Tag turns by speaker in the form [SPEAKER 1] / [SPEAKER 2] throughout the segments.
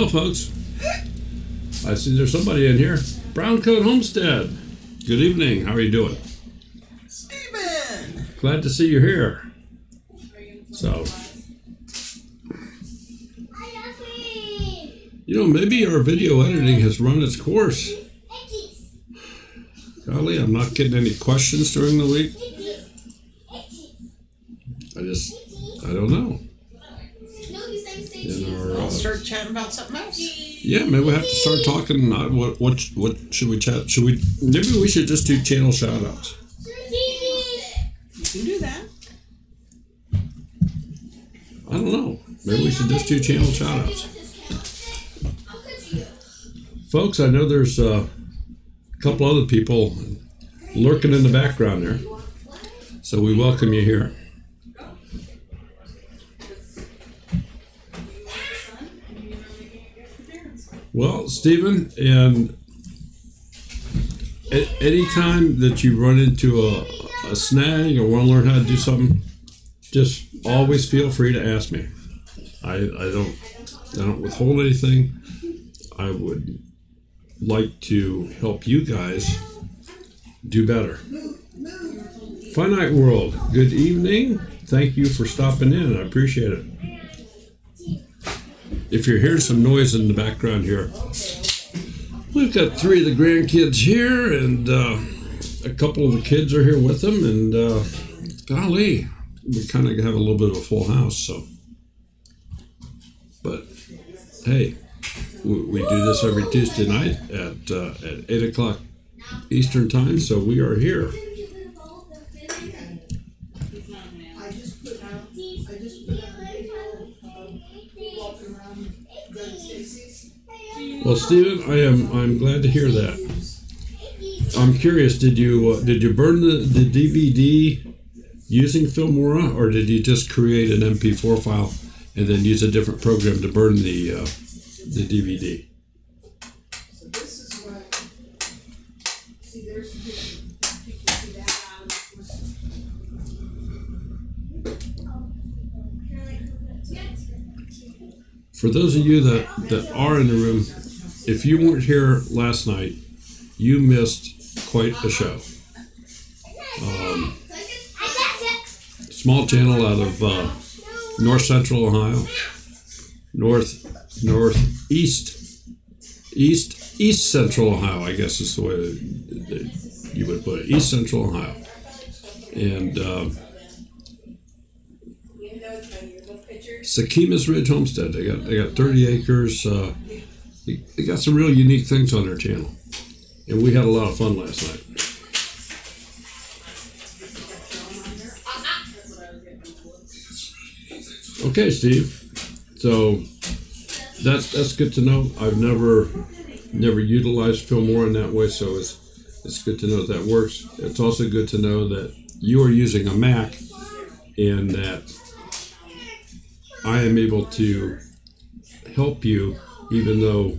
[SPEAKER 1] Hello, folks. I see there's somebody in here. Browncoat Homestead. Good evening. How are you doing?
[SPEAKER 2] Steven!
[SPEAKER 1] Glad to see you here. So, you know, maybe our video editing has run its course. Golly, I'm not getting any questions during the week. I don't know.
[SPEAKER 2] I'll start chatting about something else.
[SPEAKER 1] Yeah, maybe we have to start talking. What should we chat? Maybe we should just do channel shout-outs.
[SPEAKER 2] You can do that.
[SPEAKER 1] I don't know. Maybe we should just do channel shout-outs. Folks, I know there's a couple other people lurking in the background there. So we welcome you here. Well, Stephen, and anytime that you run into a snag or want to learn how to do something, just always feel free to ask me. I don't withhold anything. I would like to help you guys do better. Finite World, good evening. Thank you for stopping in. I appreciate it. If you're hearing some noise in the background here, we've got 3 of the grandkids here, and a couple of the kids are here with them, and golly, we kind of have a little bit of a full house. So, but hey, we do this every Tuesday night at 8 o'clock Eastern time, so we are here. Well, Stephen, I'm glad to hear that. I'm curious, did you burn the DVD using Filmora, or did you just create an MP4 file and then use a different program to burn the DVD? For those of you that are in the room, if you weren't here last night, you missed quite a show. Small channel out of north central Ohio, east central Ohio, I guess is the way that you would put it, east central Ohio, and Sakima's Ridge Homestead. They got 30 acres. They got some real unique things on their channel, and we had a lot of fun last night. Okay, Steve. So that's good to know. I've never utilized Filmora in that way, so it's good to know that works. It's also good to know that you are using a Mac, and that I am able to help you even though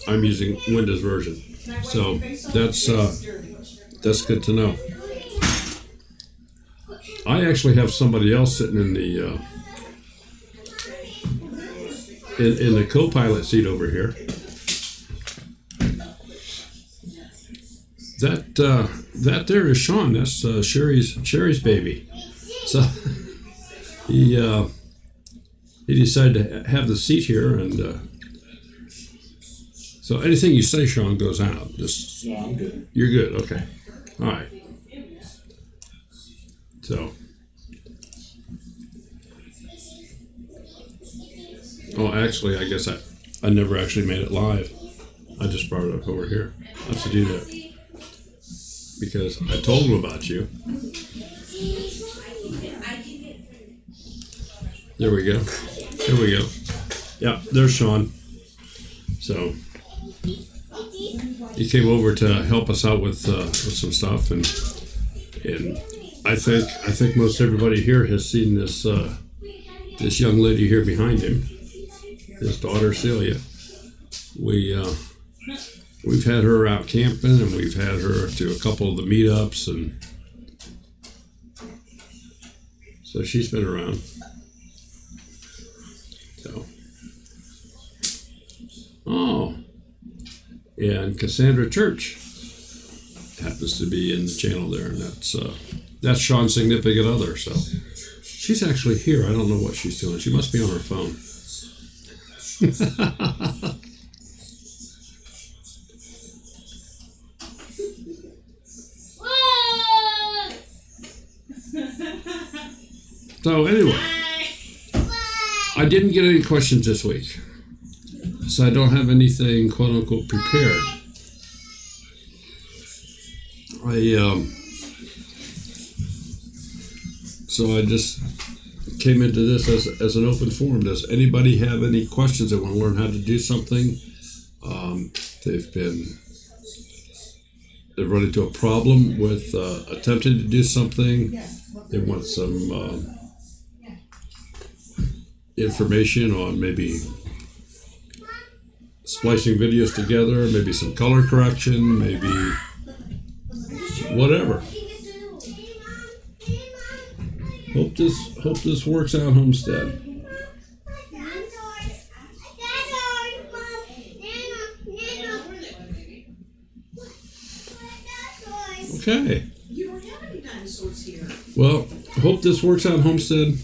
[SPEAKER 1] I'm using Windows version. So that's good to know. I actually have somebody else sitting in the in the co-pilot seat over here. That there is Sean. That's Sherry's baby. So he decided to have the seat here, and so anything you say, Sean, goes out. Just
[SPEAKER 3] Yeah, I'm good.
[SPEAKER 1] You're good. Okay. All right. So. Oh, actually, I guess I never actually made it live. I just brought it up over here. I have to do that because I told him about you. There we go. There we go. Yeah, there's Sean. So he came over to help us out with some stuff, and I think most everybody here has seen this this young lady here behind him, his daughter Celia. We've had her out camping, and we've had her to a couple of the meetups, and so she's been around. So Cassandra Church happens to be in the channel there, and that's Sean's significant other. So she's actually here. I don't know what she's doing. She must be on her phone. So anyway, I didn't get any questions this week, so I don't have anything quote unquote prepared. So I just came into this as an open forum. Does anybody have any questions that want to learn how to do something? They've run into a problem with attempting to do something. They want some information on maybe splicing videos together, maybe some color correction, maybe whatever. Hope this works out, Homestead. Okay. Well, hope this works out, Homestead.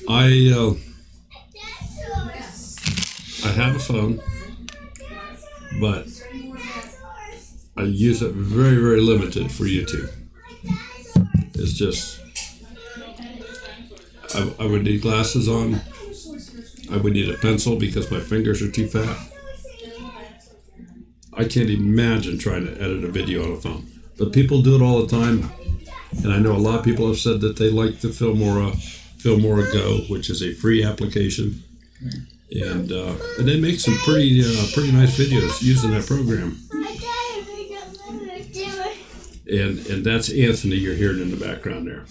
[SPEAKER 1] I have a phone, but I use it very, very limited for YouTube. It's just, I would need glasses on. I would need a pencil because my fingers are too fat. I can't imagine trying to edit a video on a phone. But people do it all the time. And I know a lot of people have said that they like the Filmora Go, which is a free application. And they make some pretty nice videos using that program. And that's Anthony you're hearing in the background there.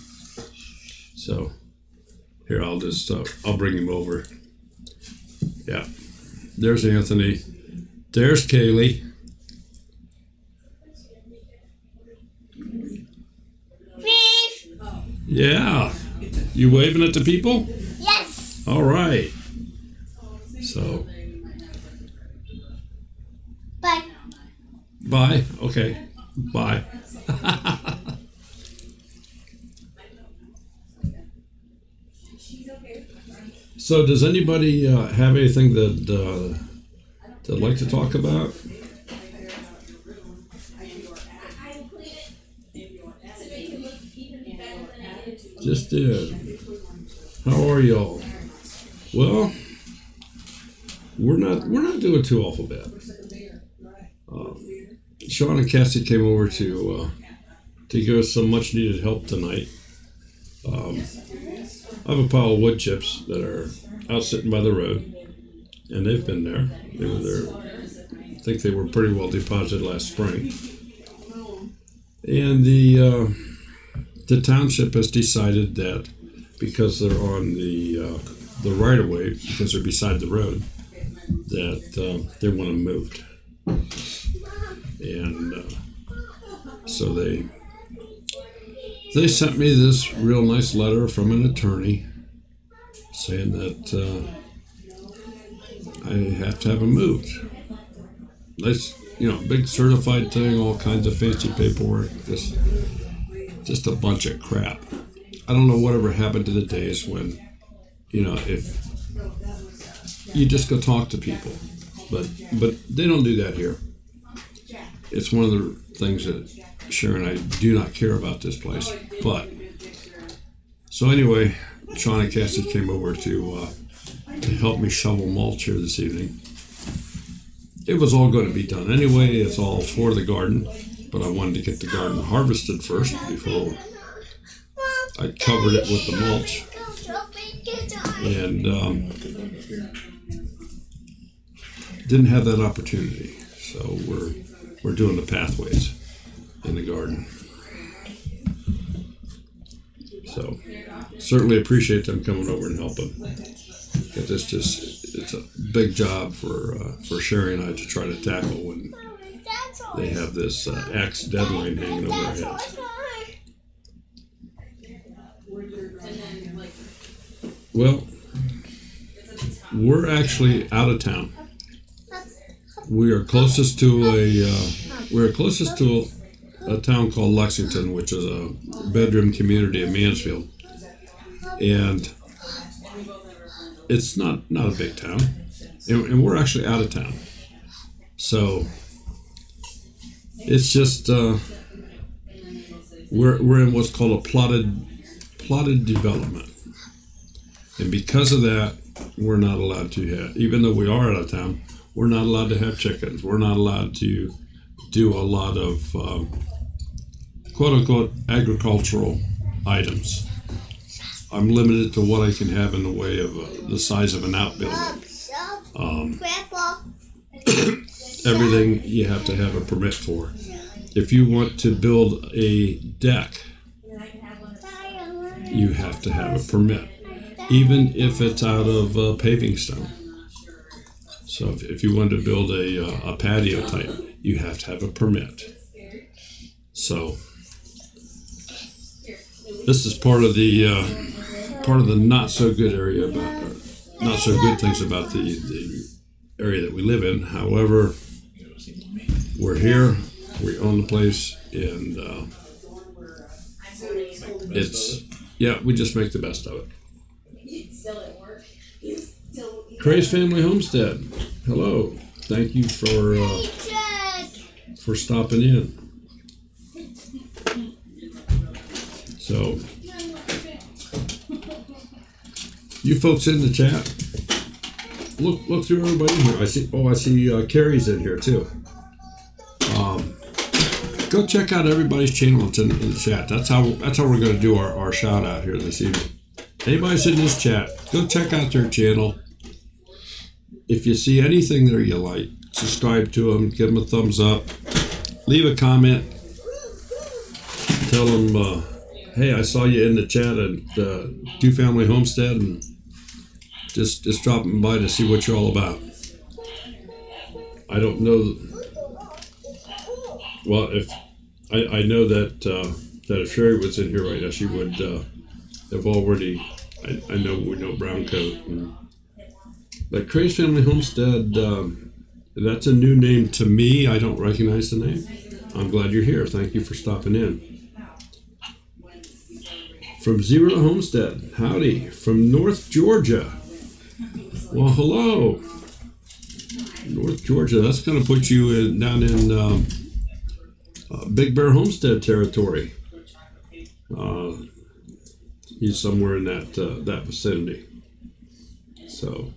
[SPEAKER 1] So here, I'll bring him over. Yeah, there's Anthony. There's Kaylee. Yeah, you waving at the people?
[SPEAKER 3] Yes.
[SPEAKER 1] All right. So.
[SPEAKER 3] Bye.
[SPEAKER 1] Bye. Okay. Bye. So, does anybody have anything that they'd like to talk about? Just did. How are y'all? Well, we're not doing too awful bad. Sean and Cassie came over to give us some much needed help tonight. I have a pile of wood chips that are out sitting by the road, and they've been there. They were there. I think they were pretty well deposited last spring. And the township has decided that because they're on the right of way, because they're beside the road, that they want them moved. And so they sent me this real nice letter from an attorney saying that I have to have them moved. Nice, big certified thing, all kinds of fancy paperwork. Just a bunch of crap. I don't know whatever happened to the days when, if you just go talk to people, but they don't do that here. It's one of the things that Sharon and I do not care about this place. But so anyway, Sean and Cassie came over to help me shovel mulch here this evening. It was all going to be done anyway. It's all for the garden. But I wanted to get the garden harvested first before I covered it with the mulch. And didn't have that opportunity. So we're doing the pathways in the garden. So certainly appreciate them coming over and helping. It's a big job for Sherry and I to try to tackle when they have this axe deadline hanging over our heads. Well, we're actually out of town. We are closest to a town called Lexington, which is a bedroom community in Mansfield, and it's not a big town, and we're actually out of town, so it's just we're in what's called a plotted development, and because of that, we're not allowed to have, even though we are out of town, we're not allowed to have chickens. We're not allowed to do a lot of quote-unquote agricultural items. I'm limited to what I can have in the way of the size of an outbuilding. Everything you have to have a permit for. If you want to build a deck, you have to have a permit, even if it's out of paving stone. So if you want to build a patio type, you have to have a permit. So this is part of the not so good things about the area that we live in. However, we're here, we own the place, and we just make the best of it. Craze Family Homestead, hello. Thank you for stopping in. So, you folks in the chat, look through everybody here. I see Carrie's in here too. Go check out everybody's channel that's in the chat. That's how we're going to do our shout out here this evening. Anybody's in this chat, go check out their channel. If you see anything there you like, subscribe to them, give them a thumbs up, leave a comment, tell them, hey, I saw you in the chat at Two Family Homestead, and just dropping by to see what you're all about. I don't know. Well, if I know that if Sherry was in here right now, she would have already. I know we know Brown Coat, but Craze Family Homestead. That's a new name to me. I don't recognize the name. I'm glad you're here. Thank you for stopping in. From Zero to Homestead, howdy. From North Georgia. Well, hello. North Georgia, that's going to put you down in Big Bear Homestead territory. He's somewhere in that vicinity. So,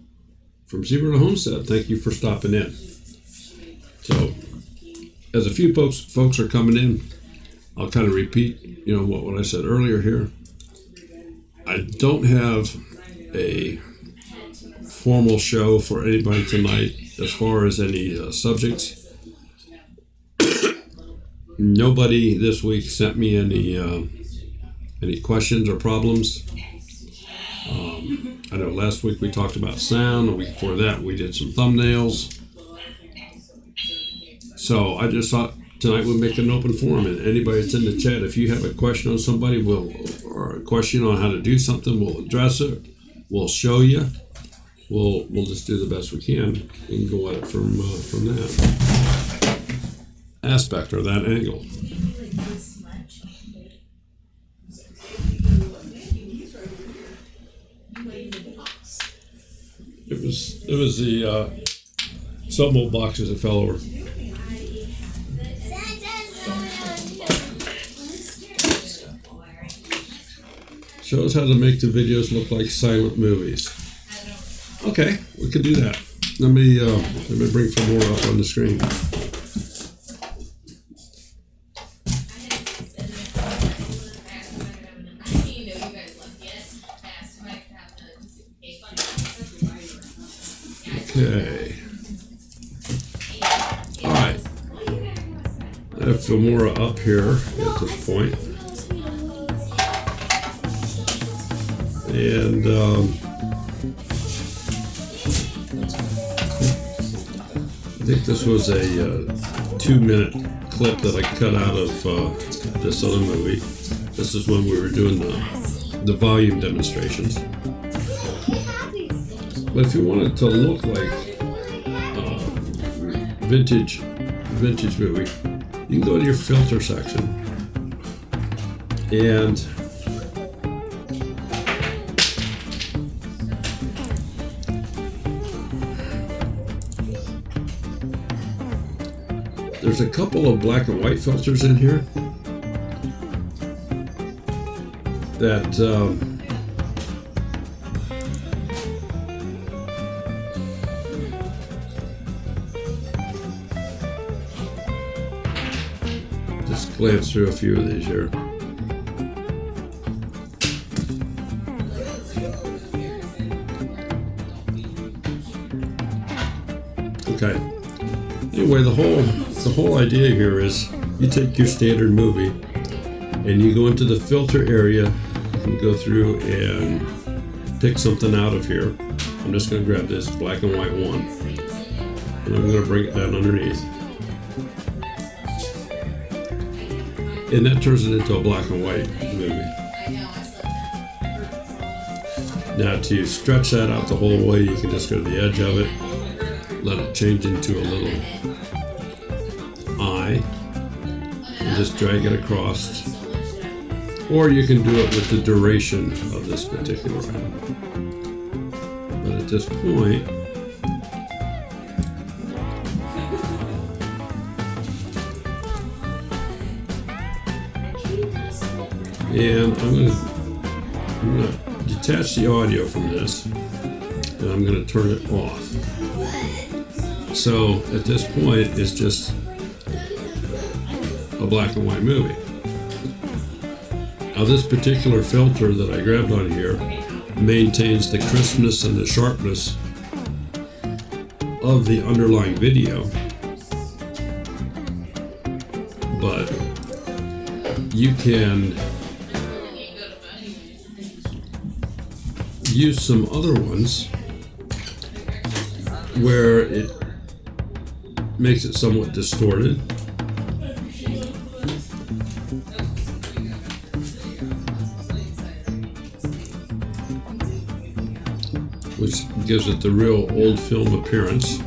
[SPEAKER 1] from Zero to Homestead, thank you for stopping in. So, as a few folks are coming in, I'll kind of repeat, what I said earlier here. I don't have a formal show for anybody tonight as far as any subjects. Nobody this week sent me any questions or problems. I know last week we talked about sound. The week before that we did some thumbnails. So I just thought tonight we'll make an open forum, and anybody that's in the chat, if you have a question on somebody, or a question on how to do something, we'll address it. We'll show you. We'll just do the best we can and go at it from that aspect or that angle. It was the some old boxes that fell over. Shows how to make the videos look like silent movies. Okay, we could do that. Let me bring Filmora up on the screen. Okay. All right. I have Filmora up here at this point. And I think this was a 2-minute clip that I cut out of this other movie. This is when we were doing the volume demonstrations. But if you want it to look like vintage movie, you can go to your filter section and there's a couple of black and white filters in here that just glance through a few of these here. Okay. Anyway, the whole idea here is you take your standard movie and you go into the filter area. You can go through and pick something out of here. I'm just going to grab this black and white one, and I'm going to bring it down underneath, and that turns it into a black and white movie. Now, to stretch that out the whole way, you can just go to the edge of it, let it change into a little eye, and just drag it across. Or you can do it with the duration of this particular item. But at this point, and I'm going to detach the audio from this, and I'm going to turn it off. So at this point, it's just a black and white movie. Now, this particular filter that I grabbed on here maintains the crispness and the sharpness of the underlying video, but you can use some other ones where it makes it somewhat distorted. Which gives it the real old film appearance.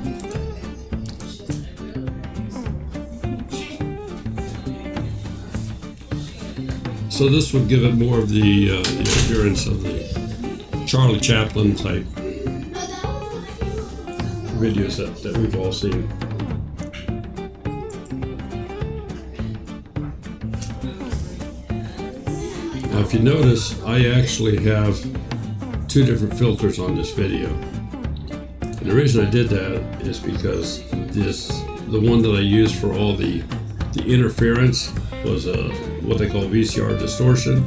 [SPEAKER 1] So this would give it more of the appearance of the Charlie Chaplin type videos that we've all seen. Now, if you notice, I actually have two different filters on this video. And the reason I did that is because the one that I used for all the interference was what they call VCR distortion.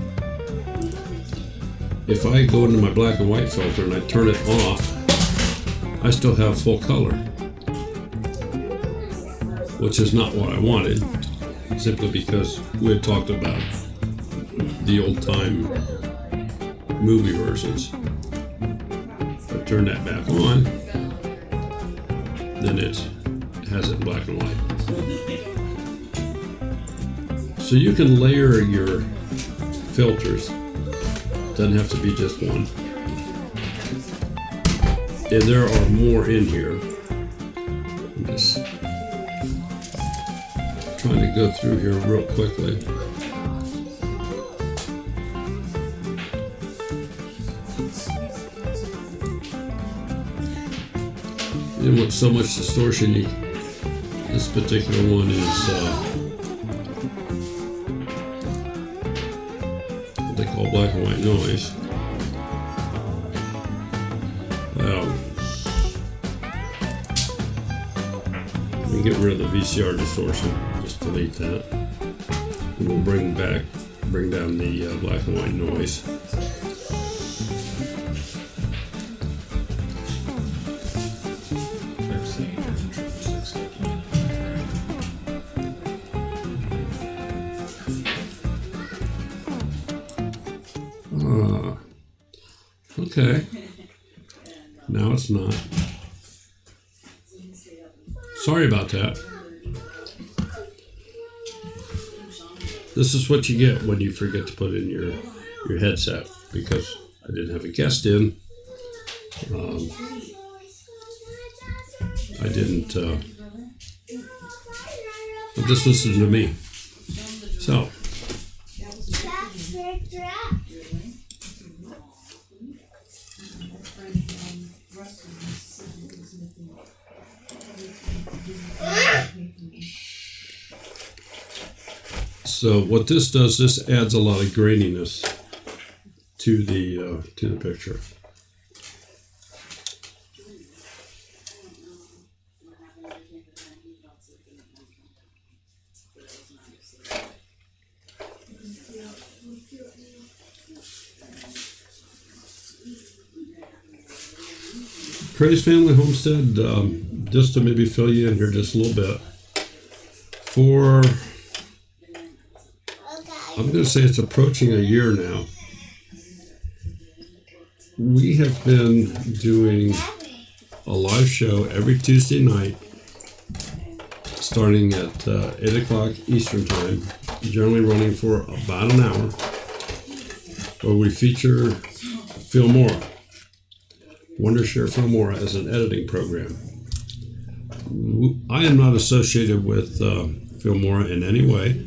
[SPEAKER 1] If I go into my black and white filter and I turn it off, I still have full color, which is not what I wanted, simply because we had talked about the old time movie versions. If I turn that back on, then it has it in black and white. So you can layer your filters. Doesn't have to be just one. And there are more in here. I'm just trying to go through here real quickly. And with so much distortion, this particular one is what they call black and white noise. Let me get rid of the VCR distortion. Just delete that, and we'll bring down the black and white noise. Okay. Now it's not. Sorry about that. This is what you get when you forget to put in your headset, because I didn't have a guest in. I didn't I'm just listening to me. So. So what this does, this adds a lot of graininess to the picture. Praise Family Homestead, just to maybe fill you in here just a little bit, I'm going to say it's approaching a year now. We have been doing a live show every Tuesday night, starting at 8 o'clock Eastern Time, generally running for about an hour, where we feature Filmora, Wondershare Filmora as an editing program. I am not associated with Filmora in any way.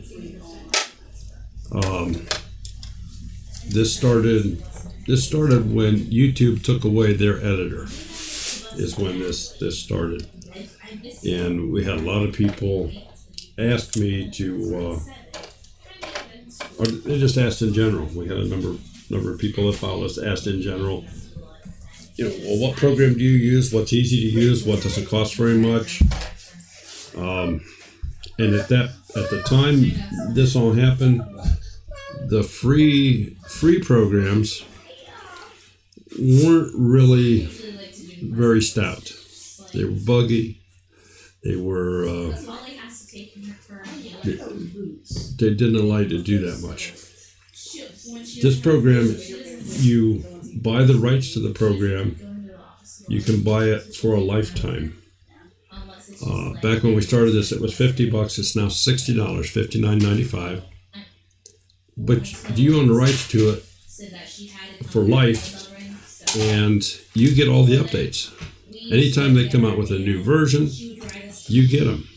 [SPEAKER 1] This started when YouTube took away their editor, is when this started. And we had a lot of people ask me to, or they just asked in general. We had a number of people that followed us asked in general, well, what program do you use? What's easy to use? What doesn't cost very much? And at the time this all happened, the free programs weren't really very stout. They were buggy. They were they didn't allow you to do that much. This program, you buy the rights to the program. You can buy it for a lifetime. Back when we started this, it was $50. It's now $60, $59.95. But you own the rights to it for life, and you get all the updates. Anytime they come out with a new version, you get them.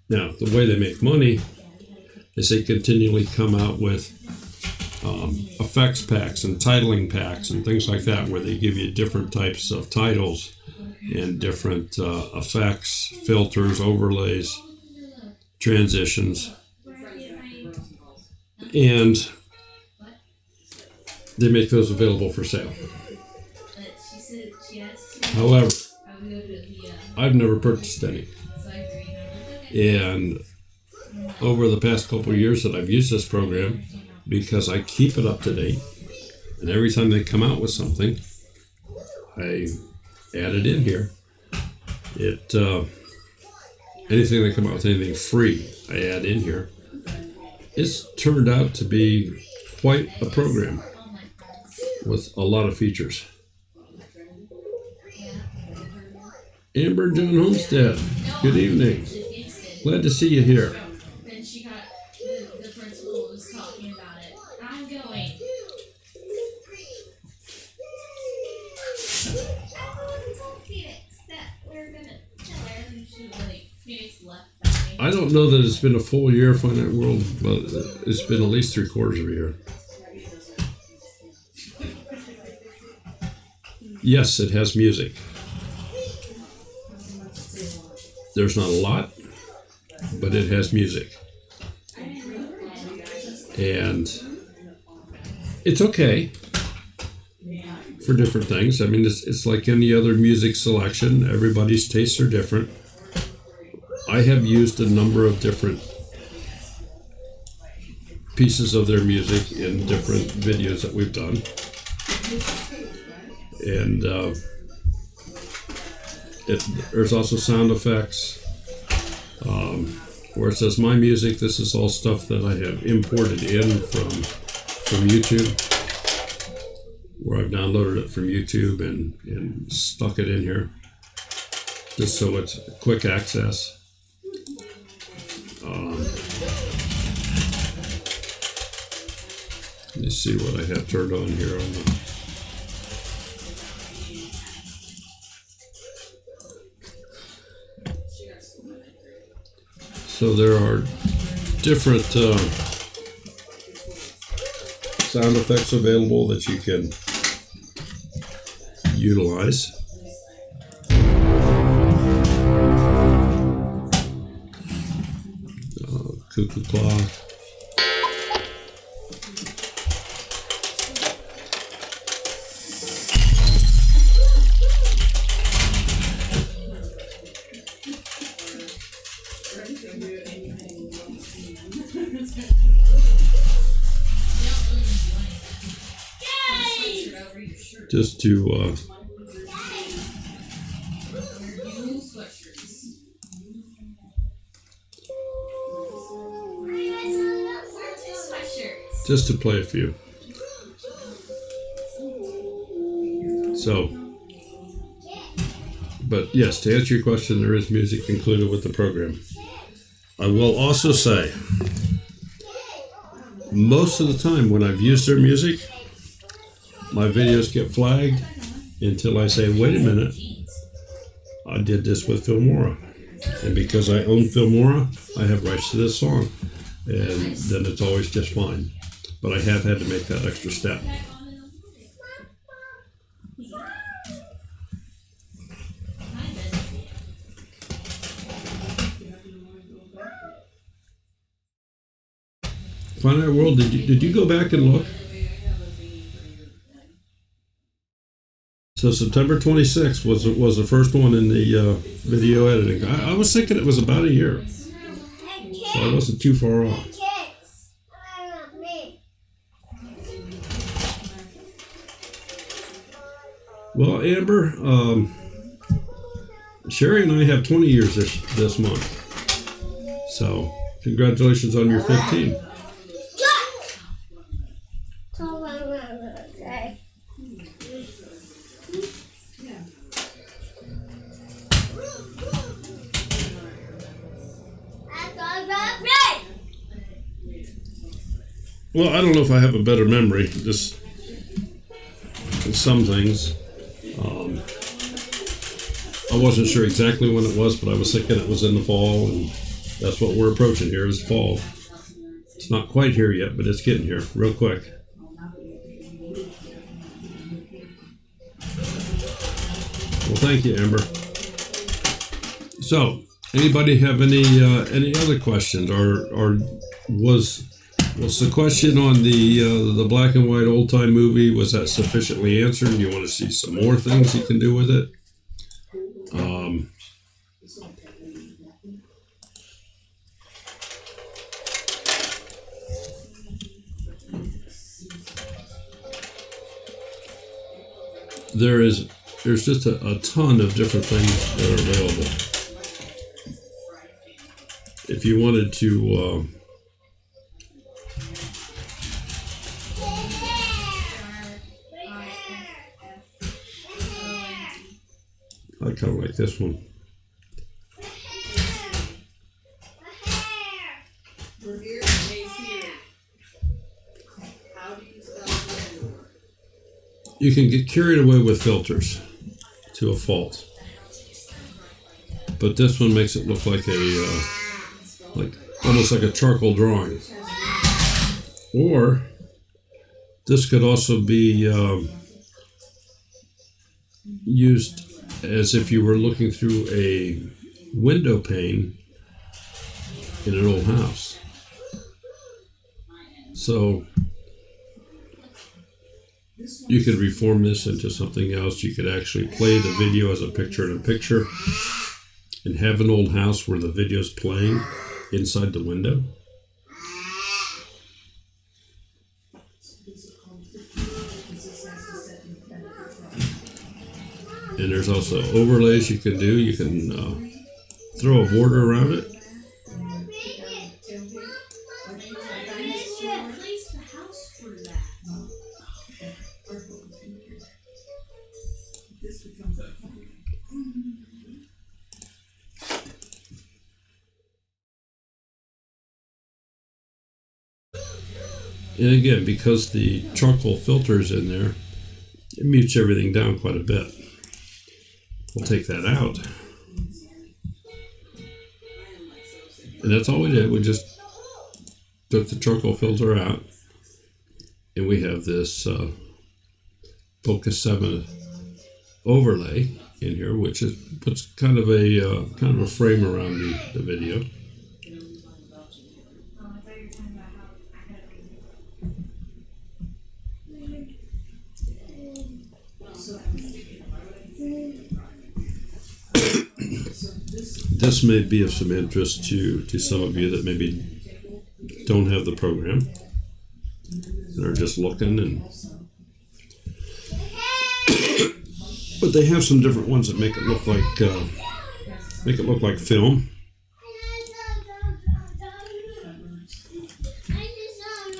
[SPEAKER 1] Now, the way they make money is they continually come out with effects packs and titling packs and things like that, where they give you different types of titles and different effects, filters, overlays, transitions. And they make those available for sale. However, I've never purchased any. And over the past couple of years that I've used this program, because I keep it up to date, and every time they come out with something, I add it in here. Anything they come out with, anything free, I add in here. It's turned out to be quite a program with a lot of features. Amber John Homestead, good evening. Glad to see you here.
[SPEAKER 3] Then she got the principal was talking about it. I'm going.
[SPEAKER 1] I don't know that it's been a full year of Finite World, but it's been at least 3/4 of a year. Yes, it has music. There's not a lot, but it has music. And it's okay for different things. I mean, it's like any other music selection. Everybody's tastes are different. I have used a number of different pieces of their music in different videos that we've done. And there's also sound effects. Where it says my music, this is all stuff that I have imported in from YouTube, where I've downloaded it from YouTube and stuck it in here, just so it's quick access. Let me see what I have turned on here on the. So there are different sound effects available that you can utilize. Cuckoo clock. Just to play a few. So, but yes, to answer your question, there is music included with the program. I will also say, most of the time when I've used their music, my videos get flagged until I say, wait a minute, I did this with Filmora. And because I own Filmora, I have rights to this song. And then it's always just fine. But I have had to make that extra step. Fine Art World, did you go back and look? So September 26th was the first one in the video editing. I was thinking it was about a year, so I wasn't too far off. Well, Amber, Sherry and I have 20 years this month, so congratulations on your 15. Well, I don't know if I have a better memory. Just some things. I wasn't sure exactly when it was, but I was thinking it was in the fall, and that's what we're approaching here is fall. It's not quite here yet, but it's getting here real quick. Well, thank you, Amber. So, anybody have any other questions, or was the question on the black and white old time movie, was that sufficiently answered? Do you want to see some more things you can do with it? There's just a ton of different things that are available. If you wanted to I kind of like this one. You can get carried away with filters to a fault, but this one makes it look like almost like a charcoal drawing. Or this could also be used as if you were looking through a window pane in an old house. So you could reform this into something else. You could actually play the video as a picture-in-picture and have an old house where the video's playing inside the window. And there's also overlays you can do. You can throw a border around it. And again, because the charcoal filter is in there, it mutes everything down quite a bit. We'll take that out. And that's all we did. We just took the charcoal filter out, and we have this Focus 7 overlay in here, which puts kind of a frame around the video. This may be of some interest to some of you that maybe don't have the program, that are just looking, but they have some different ones that make it look like film.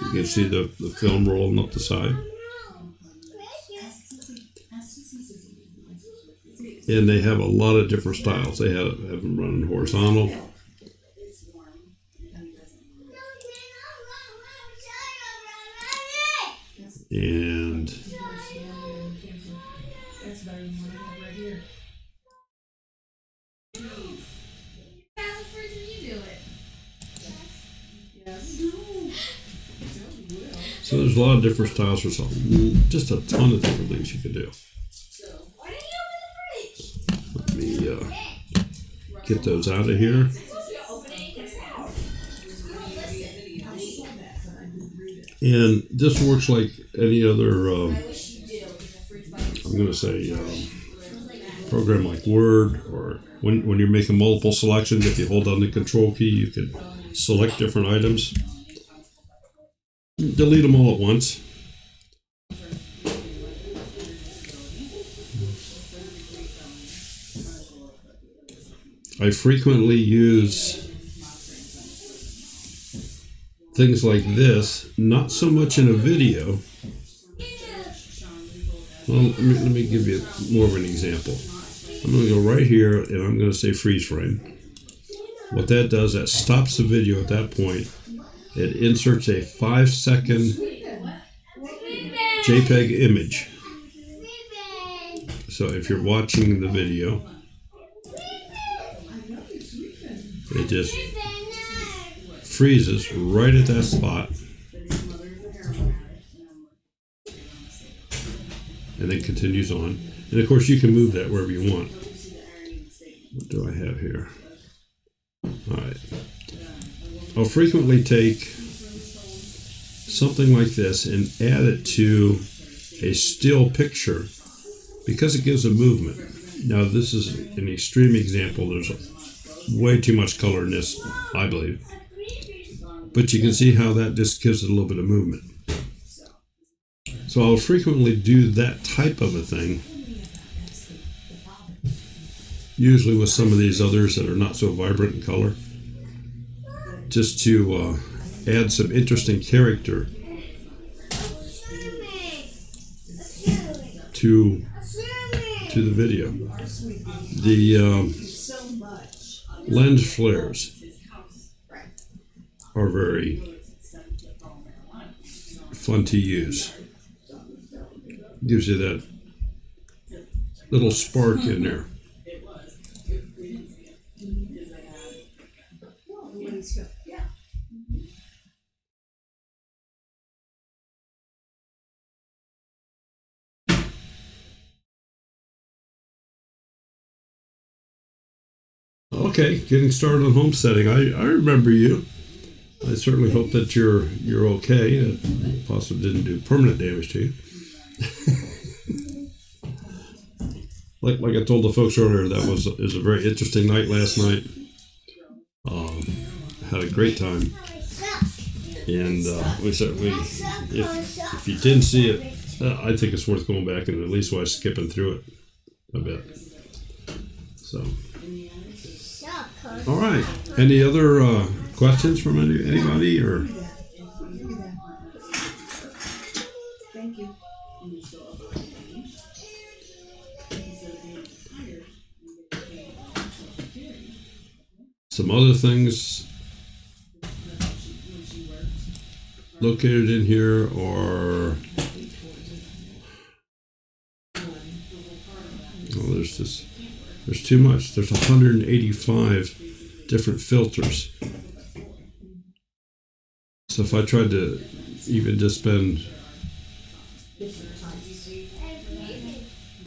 [SPEAKER 1] You can see the film rolling up the side. And they have a lot of different styles. They have them running horizontal. And so there's a lot of different styles for something. Just a ton of different things you can do. Let me get those out of here. And this works like any other, I'm going to say, program like Word, or when you're making multiple selections, if you hold down the control key, you can select different items. Delete them all at once. I frequently use things like this, not so much in a video. Well, let me give you more of an example. I'm going to go right here and I'm going to say freeze frame. What that does, that stops the video at that point. It inserts a 5-second JPEG image. So if you're watching the video, it just freezes right at that spot, and then continues on. And of course you can move that wherever you want. What do I have here? Alright. I'll frequently take something like this and add it to a still picture because it gives a movement. Now this is an extreme example. There's way too much color in this, I believe. But you can see how that just gives it a little bit of movement. So I'll frequently do that type of a thing, usually with some of these others that are not so vibrant in color, just to add some interesting character to the video. The lens flares are very fun to use. Gives you that little spark in there. Okay, getting started on homesteading. I remember you. I certainly hope that you're okay. It possibly didn't do permanent damage to you. like I told the folks earlier, that was a very interesting night last night. Had a great time, and we certainly, if you didn't see it, I think it's worth going back and at least watch skipping through it a bit. So. All right. Any other questions from anybody or?
[SPEAKER 2] Thank you.
[SPEAKER 1] Some other things located in here are, there's too much. There's 185 different filters. So if I tried to even just spend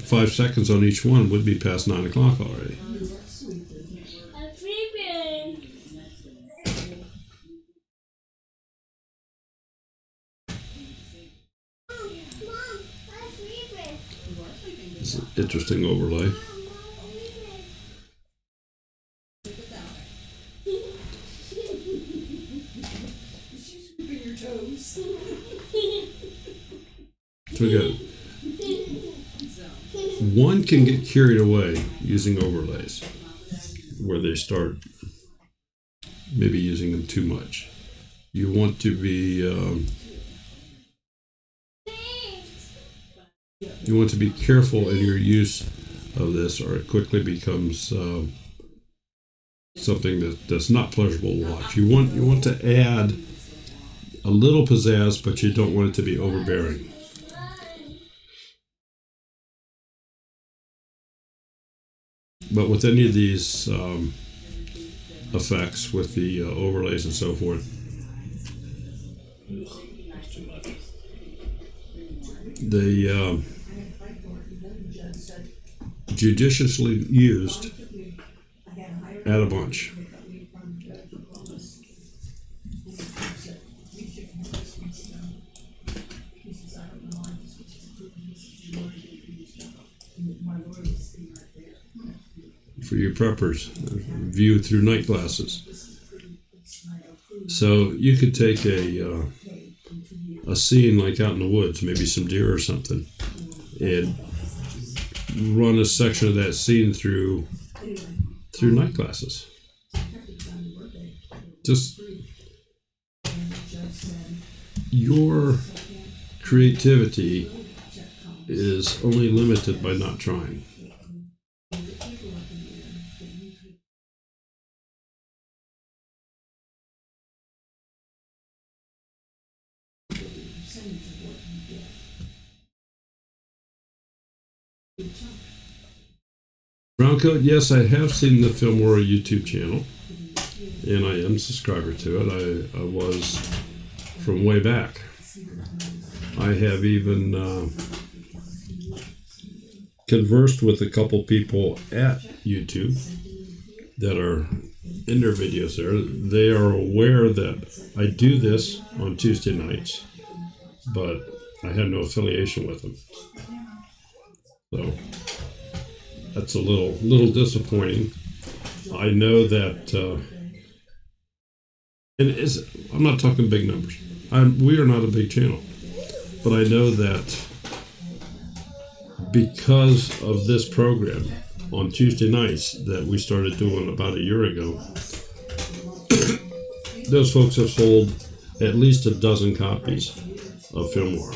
[SPEAKER 1] 5 seconds on each one, would be past 9 o'clock already. It's an interesting overlay. So we got, one can get carried away using overlays where they start maybe using them too much. You want to be careful in your use of this, or it quickly becomes something that's not pleasurable to watch. You want to add a little pizzazz, but you don't want it to be overbearing. But with any of these effects, with the overlays and so forth, they judiciously used, add a bunch. For your preppers, view through night glasses. So you could take a scene like out in the woods, maybe some deer or something, and run a section of that scene through night glasses. Just your creativity is only limited by not trying. Brown coat, yes, I have seen the Filmora YouTube channel, and I am a subscriber to it. I was from way back. I have even conversed with a couple people at YouTube that are in their videos there. They are aware that I do this on Tuesday nights, but I have no affiliation with them. So that's a little disappointing. I know that, and I'm not talking big numbers. We are not a big channel, but I know that because of this program on Tuesday nights that we started doing about a year ago, those folks have sold at least a dozen copies of Filmora.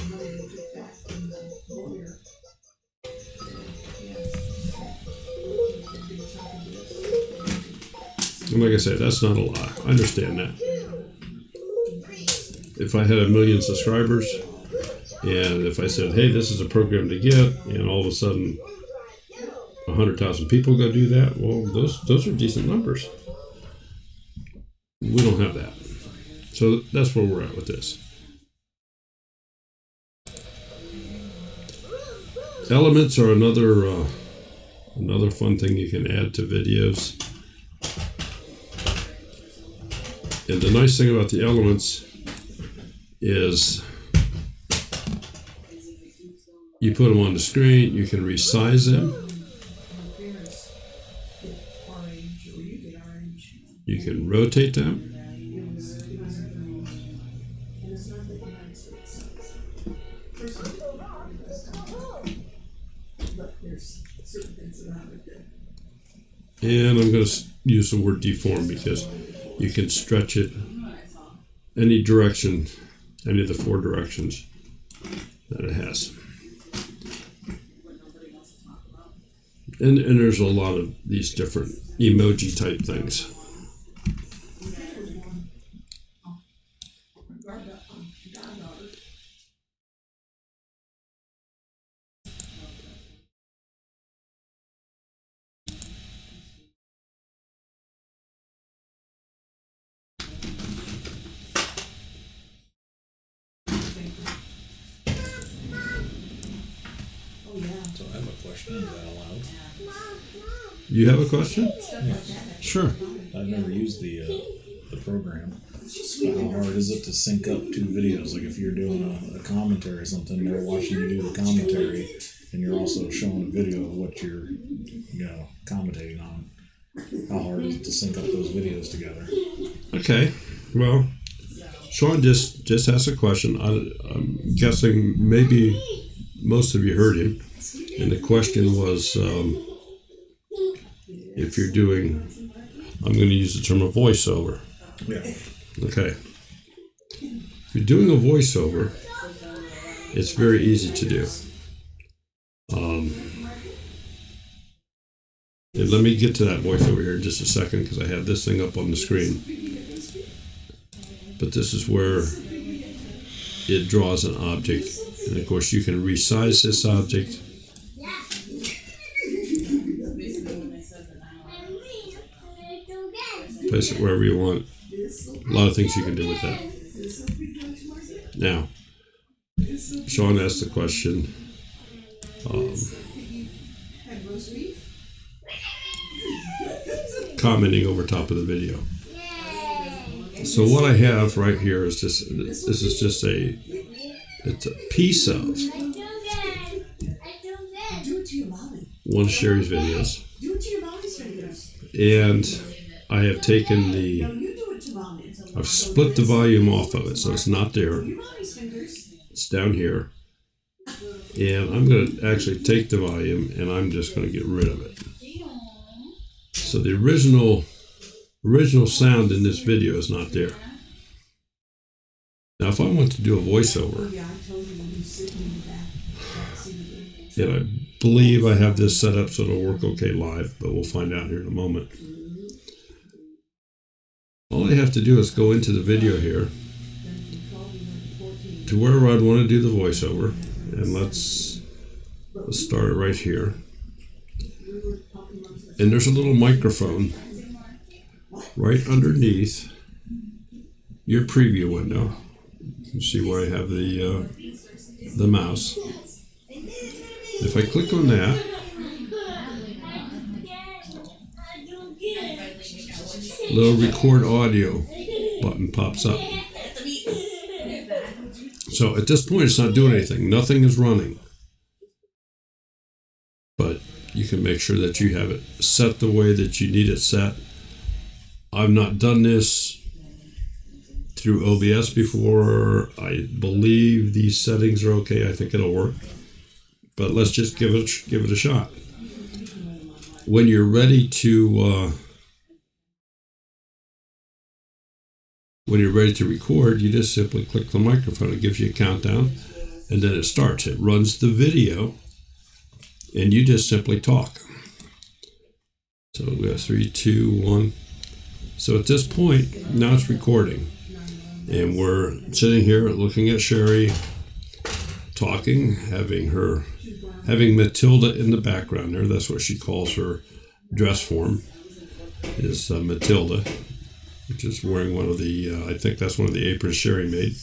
[SPEAKER 1] And like I said, that's not a lot. I understand that. If I had 1 million subscribers, and if I said, hey, this is a program to get, and all of a sudden 100,000 people go do that, well, those are decent numbers. We don't have that. So that's where we're at with this. Elements are another fun thing you can add to videos. And the nice thing about the elements is you put them on the screen, you can resize them, you can rotate them, and I'm going to use the word deform because you can stretch it any direction, any of the 4 directions that it has. And there's a lot of these different emoji type things.
[SPEAKER 4] So I have a question. Is that allowed?
[SPEAKER 1] You have a question?
[SPEAKER 4] Yes.
[SPEAKER 1] Sure.
[SPEAKER 4] I've never used the program. But how hard is it to sync up two videos? Like if you're doing a commentary or something, they're watching you do the commentary, and you're also showing a video of what you're, commentating on. How hard is it to sync up those videos together?
[SPEAKER 1] Okay. Well, Sean just asked a question. I'm guessing maybe most of you heard him, and the question was, if you're doing, I'm going to use the term a voiceover.
[SPEAKER 4] Yeah.
[SPEAKER 1] Okay. If you're doing a voiceover, it's very easy to do. And let me get to that voiceover here in just a second because I have this thing up on the screen. But this is where it draws an object. And of course, you can resize this object. Place it wherever you want. A lot of things you can do with that. Now, Sean asked the question, commenting over top of the video. So what I have right here is just, this is just it's a piece of one of Sherry's videos. And I have taken I've split the volume off of it, so it's not there. It's down here. And I'm going to actually take the volume and I'm just going to get rid of it. So the original sound in this video is not there. Now if I want to do a voiceover, and I believe I have this set up so it'll work okay live, but we'll find out here in a moment. All I have to do is go into the video here to wherever I'd want to do the voiceover, and let's start it right here. And there's a little microphone right underneath your preview window. You see where I have the mouse. If I click on that, little record audio button pops up. So at this point, it's not doing anything. Nothing is running. But you can make sure that you have it set the way that you need it set. I've not done this through OBS before. I believe these settings are okay. I think it'll work. But let's just give it a shot. When you're ready to record, you just simply click the microphone. It gives you a countdown, and then it starts. It runs the video, and you just simply talk. So we have 3, 2, 1. So at this point, now it's recording. And we're sitting here looking at Sherry talking, having Matilda in the background there. That's what she calls her dress form, is Matilda, which is wearing one of the, I think that's one of the aprons Sherry made.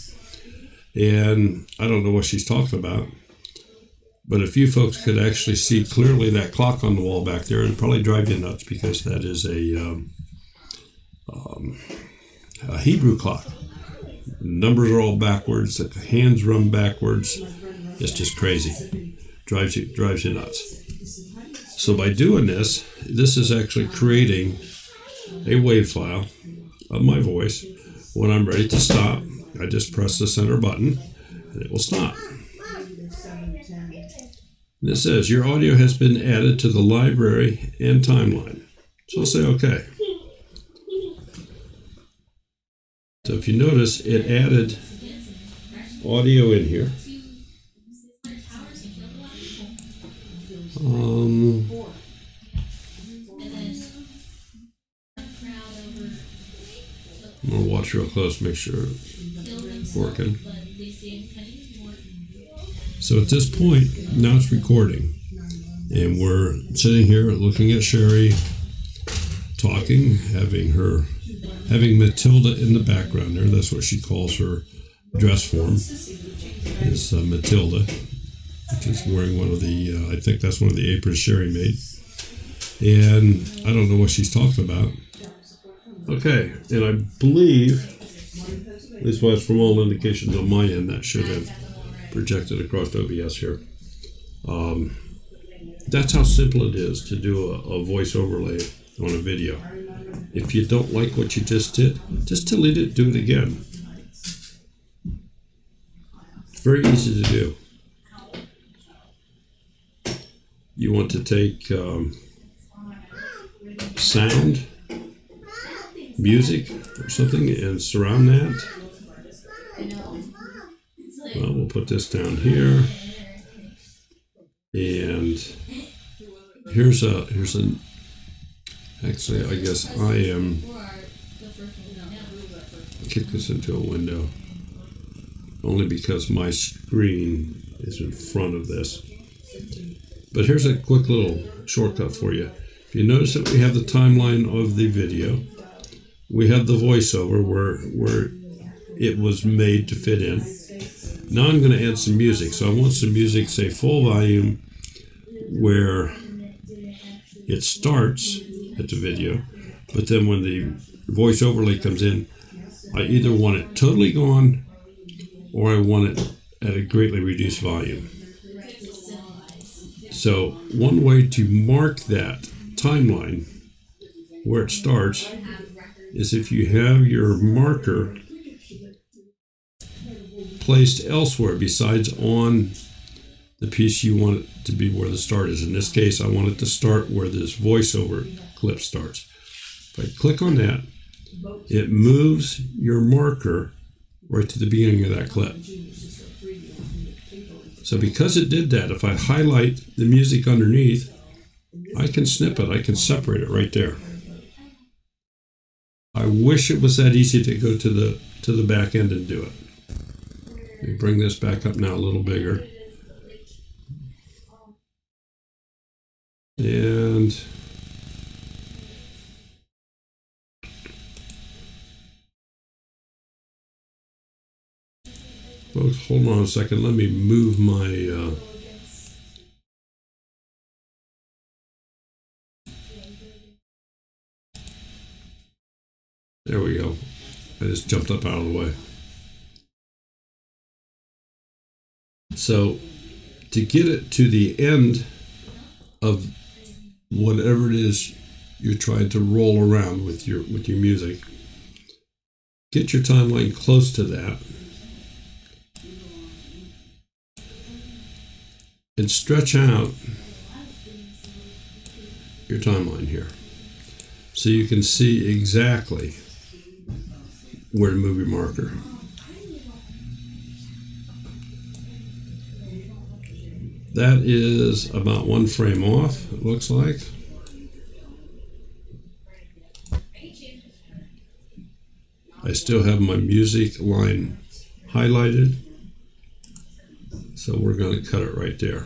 [SPEAKER 1] And I don't know what she's talking about, but if you folks could actually see clearly that clock on the wall back there, it'd probably drive you nuts because that is a Hebrew clock. The numbers are all backwards, the hands run backwards. It's just crazy. Drives you nuts. So by doing this is actually creating a wave file of my voice. When I'm ready to stop, I just press the center button and it will stop. And it says your audio has been added to the library and timeline. So I'll say okay. So if you notice, it added audio in here. I'm going to watch real close, make sure it's working. So at this point, now it's recording. And we're sitting here looking at Sherry talking, having Matilda in the background there. That's what she calls her dress form, is Matilda, which is wearing one of the, I think that's one of the aprons Sherry made. And I don't know what she's talking about. Okay, and I believe, at least was from all indications on my end, that should have projected across OBS here. That's how simple it is to do a voice overlay on a video. If you don't like what you just did, just delete it, do it again. It's very easy to do. You want to take sound, music, or something and surround that. Well, we'll put this down here. And here's an actually, I guess I am kick this into a window only because my screen is in front of this. But here's a quick little shortcut for you. If you notice that we have the timeline of the video, we have the voiceover where it was made to fit in. Now I'm going to add some music. So I want some music, say full volume, where it starts at the video, but then when the voice overlay comes in, I either want it totally gone or I want it at a greatly reduced volume. So one way to mark that timeline where it starts is if you have your marker placed elsewhere besides on the piece you want it to be where the start is. In this case, I want it to start where this voiceover clip starts. If I click on that, it moves your marker right to the beginning of that clip. So because it did that, if I highlight the music underneath, I can snip it, I can separate it right there. I wish it was that easy to go to the back end and do it. Let me bring this back up now a little bigger. And folks, hold on a second. Let me move my there we go. I just jumped up out of the way. So to get it to the end of whatever it is you're trying to roll around with your music, get your timeline close to that and stretch out your timeline here so you can see exactly where to move your marker. That is about 1 frame off, it looks like. I still have my music line highlighted, so we're going to cut it right there.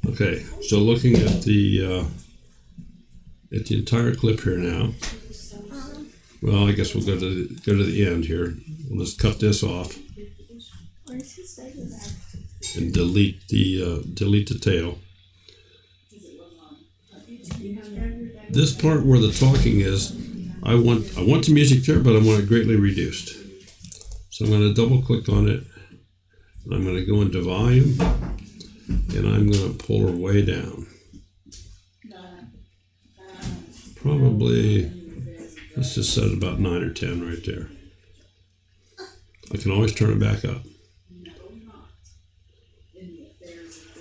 [SPEAKER 1] Okay, so looking at the entire clip here now. Well, I guess we'll go to the end here. We'll just cut this off and delete the tail. This part where the talking is, I want the music there, but I want it greatly reduced. So I'm going to double click on it. And I'm going to go into volume, and I'm going to pull her way down. Probably, let's just set it about 9 or 10 right there. I can always turn it back up.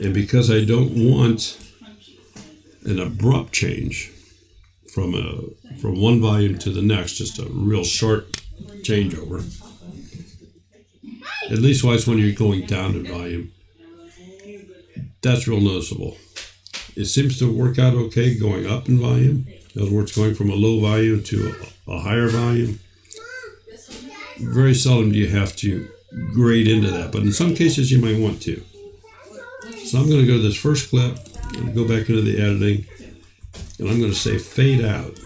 [SPEAKER 1] And because I don't want an abrupt change from one volume to the next, just a real short changeover, at least wise when you're going down in volume, that's real noticeable. It seems to work out okay going up in volume. In other words, going from a low volume to a higher volume. Very seldom do you have to grade into that, but in some cases you might want to. So I'm going to go to this first clip and go back into the editing, and I'm going to say fade out.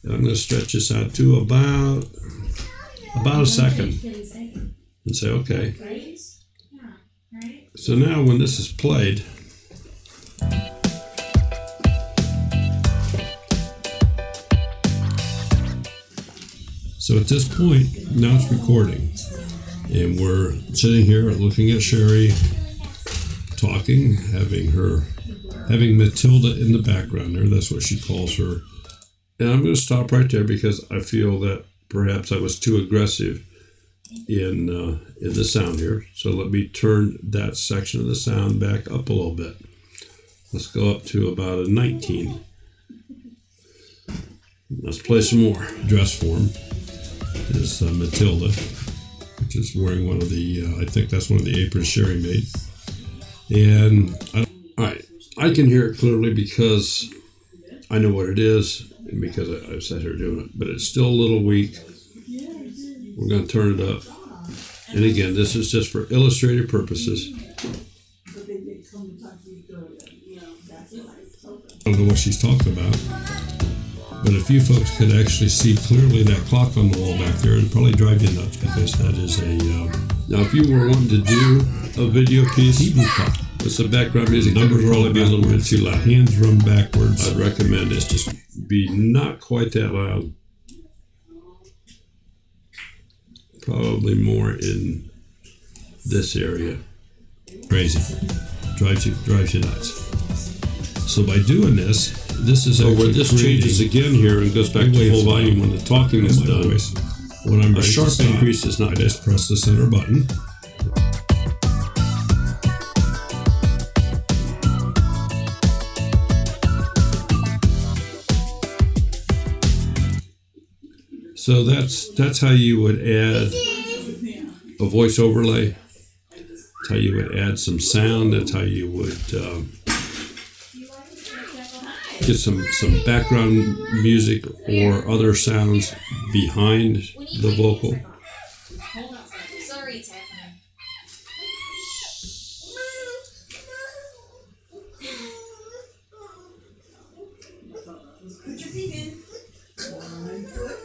[SPEAKER 1] And I'm going to stretch this out to about a second. and say, okay.
[SPEAKER 3] Right? Yeah. Right?
[SPEAKER 1] So now when this is played, so at this point, now it's recording. And we're sitting here looking at Sherry, talking, having Matilda in the background there. That's what she calls her. And I'm going to stop right there because I feel that perhaps I was too aggressive in the sound here. So let me turn that section of the sound back up a little bit. Let's go up to about a 19. Let's play some more. Dress form is Matilda, which is wearing one of the, I think that's one of the aprons Sherry made. And all right, I can hear it clearly because I know what it is and because I've sat here doing it, but it's still a little weak. We're going to turn it up. And again, this is just for illustrative purposes. I don't know what she's talking about, but if you folks could actually see clearly that clock on the wall back there, it'd probably drive you nuts because that is a... now, if you were wanting to do a video piece with some background music, that would probably be a little bit too loud. Hands run backwards. I'd recommend this just be not quite that loud. Probably more in this area. Crazy. Drives you nuts. So by doing this is where this changes again here and goes back to full volume when the talking is done. When I'm a sharp increase is not just press the center button. So that's how you would add a voice overlay. That's how you would add some sound. That's how you would get some background music or other sounds behind the vocal.
[SPEAKER 3] Sorry, it's happening.
[SPEAKER 2] Put your feet in. One foot.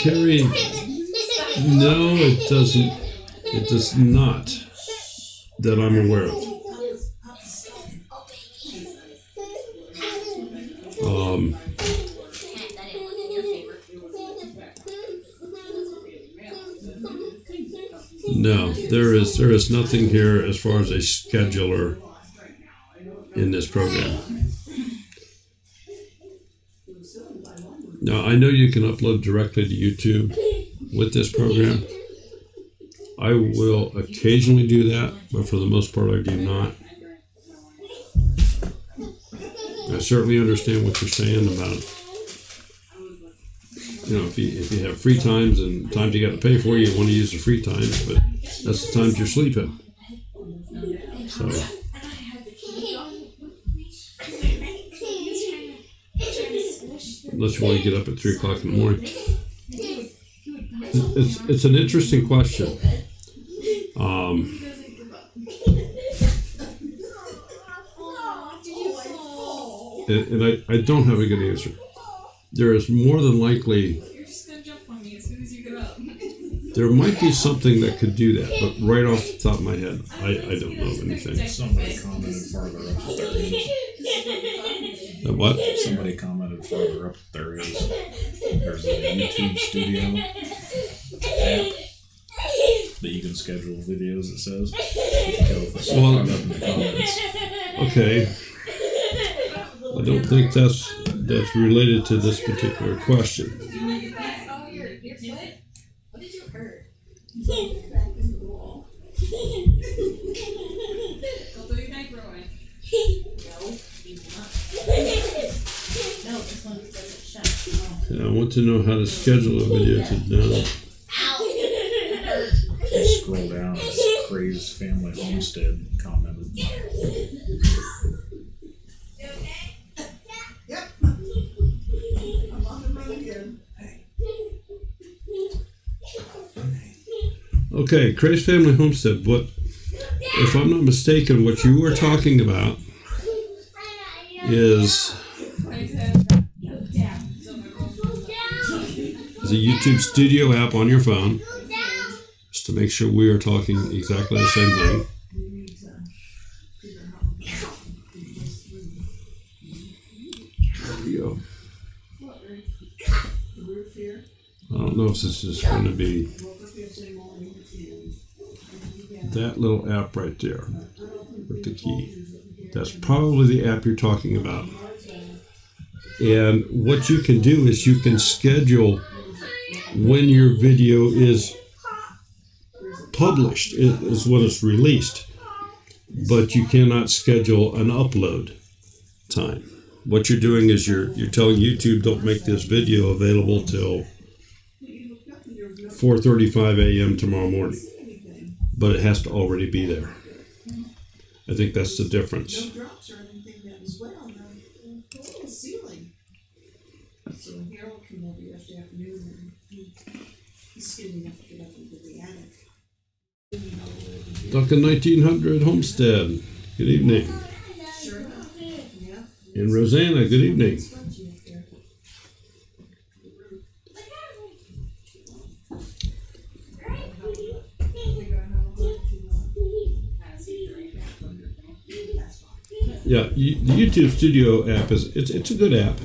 [SPEAKER 1] Carrie, no, it doesn't. It does not, that I'm aware of. No, there is nothing here as far as a scheduler in this program. Now, I know you can upload directly to YouTube with this program. I will occasionally do that, but for the most part, I do not. I certainly understand what you're saying about, you know, if you have free times and times you got to pay for, you want to use the free times, but that's the times you're sleeping. So. Unless you want to get up at 3 o'clock in the morning. It's an interesting question. And I don't have a good answer. There is more than likely...
[SPEAKER 3] You're just going to jump on me as soon as you get up.
[SPEAKER 1] There might be something that could do that, but right off the top of my head, I don't know of anything.
[SPEAKER 4] Somebody commented farther up that there is.
[SPEAKER 1] What?
[SPEAKER 4] Somebody commented farther up that there is. There's a YouTube Studio app that you can schedule videos, it says.
[SPEAKER 1] Well,
[SPEAKER 4] up in the comments.
[SPEAKER 1] Okay. I don't think that's related to this particular question.
[SPEAKER 3] What did you hurt? Go through your microwave. No, this one doesn't shut.
[SPEAKER 1] I want to know how to schedule a video to download.
[SPEAKER 4] Scroll down, it's Craze Family Homestead commented.
[SPEAKER 2] Yep. I'm on the road again.
[SPEAKER 1] Okay, Craze Family Homestead. What, if I'm not mistaken, what you were talking about is is a YouTube Studio app on your phone, just to make sure we are talking exactly the same thing. There we go. I don't know if this is going to be that little app right there with the key. That's probably the app you're talking about. And what you can do is you can schedule when your video is published, is when it's released, but you cannot schedule an upload time. What you're doing is you're telling YouTube, don't make this video available till 4:35 a.m. tomorrow morning, but it has to already be there. I think that's the difference.
[SPEAKER 2] No drops or anything then as well. No, it's in the ceiling. So Harold came over yesterday afternoon and he's skinny enough to get up into the attic.
[SPEAKER 1] Duncan 1900 Homestead, good evening.
[SPEAKER 2] Sure enough. Yeah.
[SPEAKER 1] And Rosanna, good evening. Yeah, the YouTube Studio app it's a good app,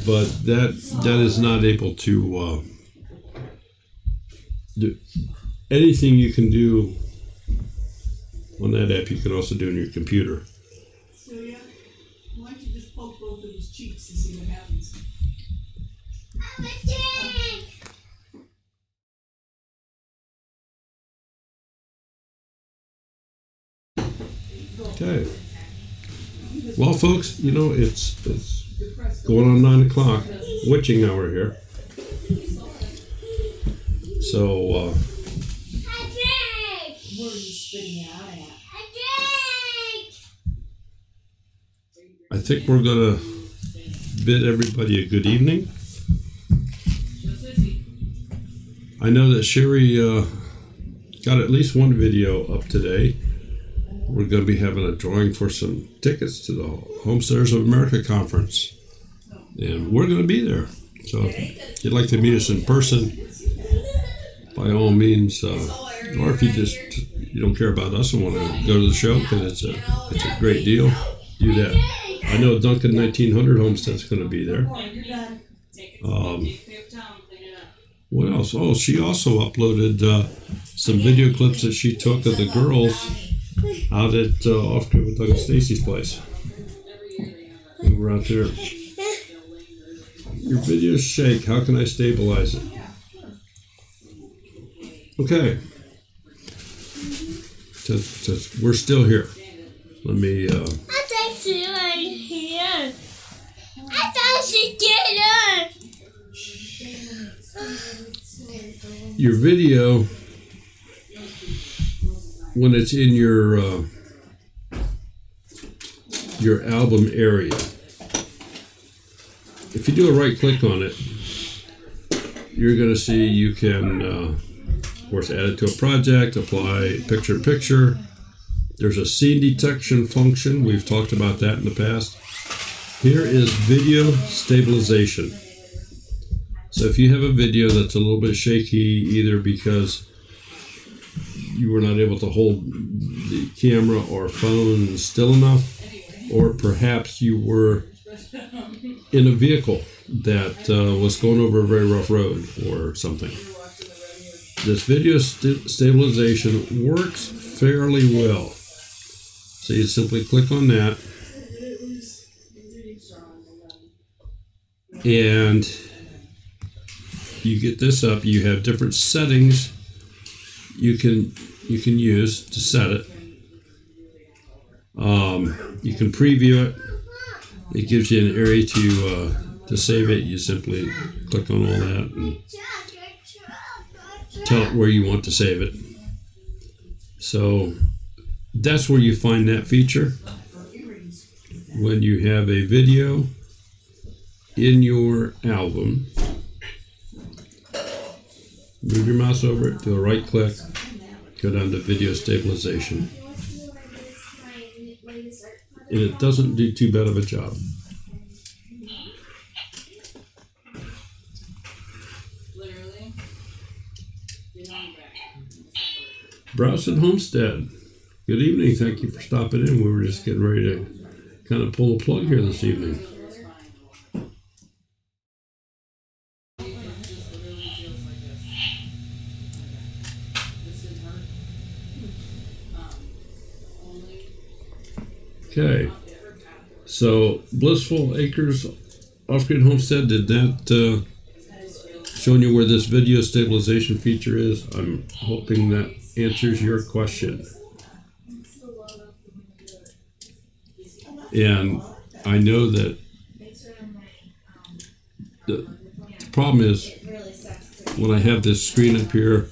[SPEAKER 1] but that is not able to do anything you can do on that app. You can also do on your computer.
[SPEAKER 2] So yeah, why don't you just poke both of his cheeks and see what happens?
[SPEAKER 1] Okay. Well, folks, you know, it's going on 9 o'clock, witching hour here. So,
[SPEAKER 2] What are you spitting out at?
[SPEAKER 1] I think we're going to bid everybody a good evening. I know that Sherry got at least one video up today. We're going to be having a drawing for some tickets to the Homesteaders of America conference. And we're going to be there. So if you'd like to meet us in person, by all means, or if you don't care about us and want to go to the show because it's a great deal, do that. I know Duncan 1900 Homestead's going to be there. What else? Oh, she also uploaded some video clips that she took of the girls out at off with Doug and Stacy's place. We were out there. Your videos shake. How can I stabilize it? Okay. We're still here. Let me.
[SPEAKER 5] I thought she was here. I thought she did it.
[SPEAKER 1] Your video, when it's in your album area, if you do a right click on it, you're going to see you can, of course, add it to a project, apply picture-in-picture. There's a scene detection function. We've talked about that in the past. Here is video stabilization. So if you have a video that's a little bit shaky, either because you were not able to hold the camera or phone still enough, or perhaps you were in a vehicle that was going over a very rough road or something. This video stabilization works fairly well. So you simply click on that, and you get this up. You have different settings you can use to set it. You can preview it. It gives you an area to save it. You simply click on all that and tell it where you want to save it. So that's where you find that feature. When you have a video in your album, move your mouse over it, do a right click, go down to video stabilization. And it doesn't do too bad of a job. Browson Homestead. Good evening. Thank you for stopping in. We were just getting ready to kind of pull a plug here this evening. Okay, so Blissful Acres Off-Grid Homestead, did that showing you where this video stabilization feature is? I'm hoping that answers your question. And I know that the problem is when I have this screen up here,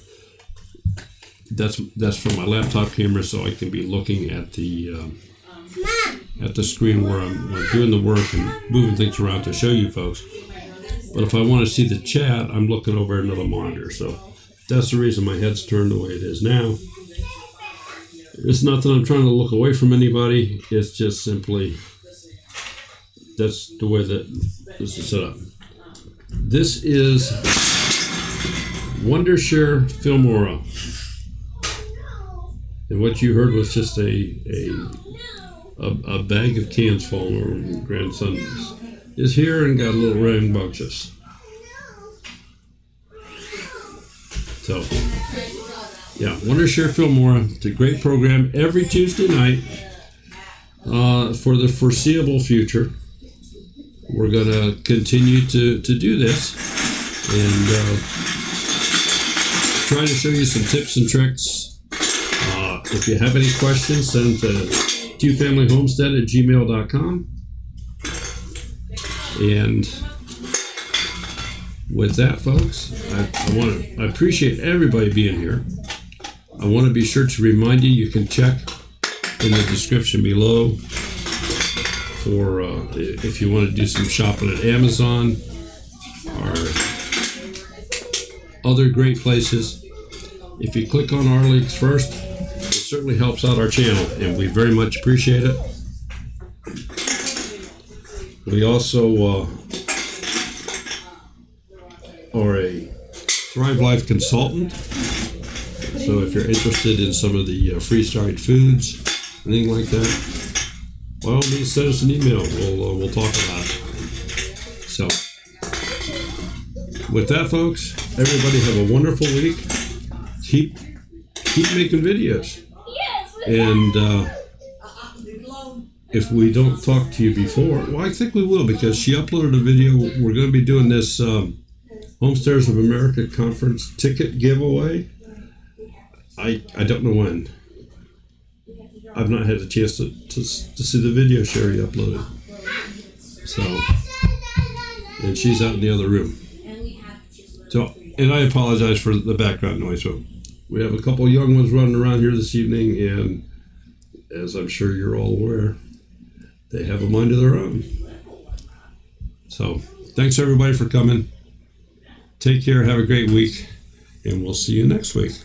[SPEAKER 1] that's from my laptop camera, so I can be looking at the screen where I'm doing the work and moving things around to show you folks. But if I want to see the chat, I'm looking over another monitor. So that's the reason my head's turned the way it is now. It's not that I'm trying to look away from anybody. It's just simply that's the way that this is set up. This is Wondershare Filmora. And what you heard was just a bag of cans falling over. My grandson is here and got a little rambunctious. So, yeah, Wondershare Filmora. It's a great program every Tuesday night for the foreseeable future. We're going to continue to do this and try to show you some tips and tricks. If you have any questions, send them to qfamilyhomestead@gmail.com. And with that, folks, I appreciate everybody being here. I want to be sure to remind you, you can check in the description below for if you want to do some shopping at Amazon or other great places. If you click on our links first, it certainly helps out our channel, and we very much appreciate it. We also are a Thrive Life consultant, so if you're interested in some of the freeze-dried foods, anything like that, by all means, send us an email. We'll talk about it. So, with that, folks, everybody have a wonderful week. Keep making videos, and if we don't talk to you before, well, I think we will, because she uploaded a video. We're going to be doing this Homesteaders of America Conference ticket giveaway. I don't know when. I've not had a chance to see the video Sherry uploaded. So, and she's out in the other room. So, and I apologize for the background noise. So, we have a couple young ones running around here this evening, and as I'm sure you're all aware, they have a mind of their own. So, thanks everybody for coming. Take care, have a great week, and we'll see you next week.